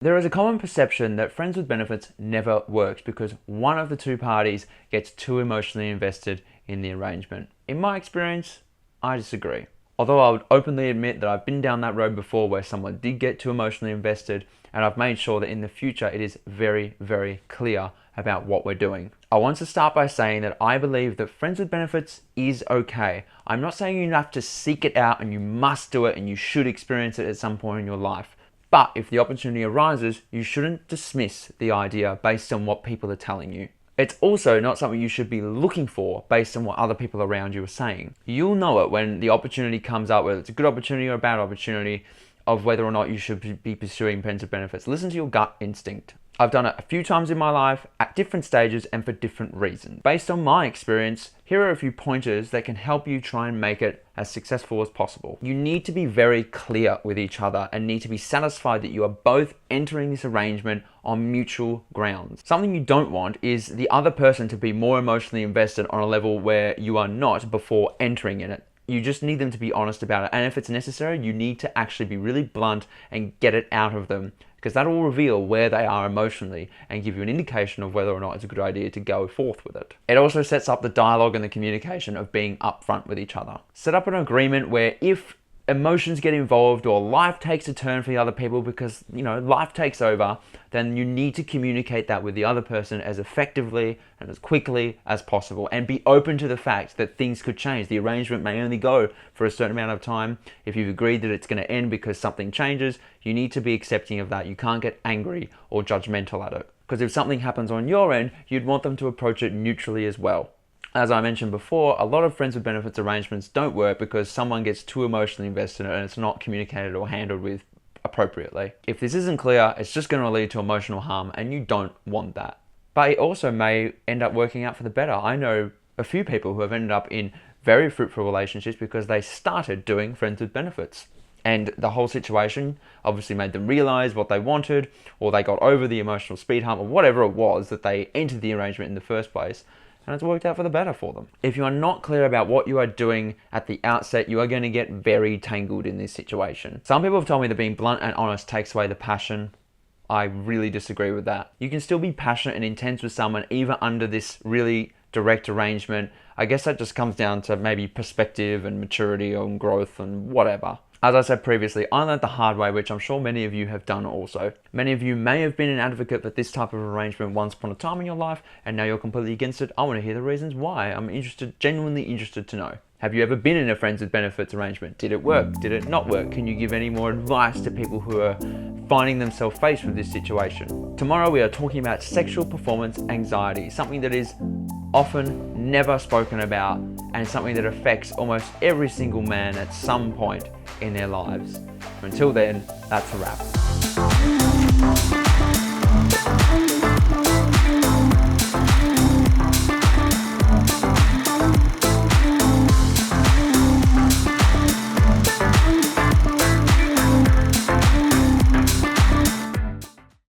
There is a common perception that friends with benefits never works because one of the two parties gets too emotionally invested in the arrangement. In my experience, I disagree. Although I would openly admit that I've been down that road before where someone did get too emotionally invested, and I've made sure that in the future it is very, very clear about what we're doing. I want to start by saying that I believe that friends with benefits is okay. I'm not saying you have to seek it out and you must do it and you should experience it at some point in your life. But if the opportunity arises, you shouldn't dismiss the idea based on what people are telling you. It's also not something you should be looking for based on what other people around you are saying. You'll know it when the opportunity comes up, whether it's a good opportunity or a bad opportunity, of whether or not you should be pursuing friends with benefits. Listen to your gut instinct. I've done it a few times in my life at different stages and for different reasons. Based on my experience, here are a few pointers that can help you try and make it as successful as possible. You need to be very clear with each other and need to be satisfied that you are both entering this arrangement on mutual grounds. Something you don't want is the other person to be more emotionally invested on a level where you are not before entering in it. You just need them to be honest about it. And if it's necessary, you need to actually be really blunt and get it out of them, because that will reveal where they are emotionally and give you an indication of whether or not it's a good idea to go forth with it. It also sets up the dialogue and the communication of being upfront with each other. Set up an agreement where if emotions get involved or life takes a turn for the other people because, life takes over, then you need to communicate that with the other person as effectively and as quickly as possible and be open to the fact that things could change. The arrangement may only go for a certain amount of time. If you've agreed that it's going to end because something changes, you need to be accepting of that. You can't get angry or judgmental at it, because if something happens on your end, you'd want them to approach it neutrally as well. As I mentioned before, a lot of friends with benefits arrangements don't work because someone gets too emotionally invested in it and it's not communicated or handled with appropriately. If this isn't clear, it's just going to lead to emotional harm and you don't want that. But it also may end up working out for the better. I know a few people who have ended up in very fruitful relationships because they started doing friends with benefits. And the whole situation obviously made them realize what they wanted, or they got over the emotional speed hump, or whatever it was that they entered the arrangement in the first place. And it's worked out for the better for them. If you are not clear about what you are doing at the outset, you are going to get very tangled in this situation. Some people have told me that being blunt and honest takes away the passion. I really disagree with that. You can still be passionate and intense with someone even under this really direct arrangement. I guess that just comes down to maybe perspective and maturity and growth and whatever. As I said previously, I learned the hard way, which I'm sure many of you have done also. Many of you may have been an advocate for this type of arrangement once upon a time in your life, and now you're completely against it. I want to hear the reasons why. I'm genuinely interested to know. Have you ever been in a friends with benefits arrangement? Did it work? Did it not work? Can you give any more advice to people who are finding themselves faced with this situation? Tomorrow we are talking about sexual performance anxiety, something that is often never spoken about and something that affects almost every single man at some point in their lives. Until then, that's a wrap.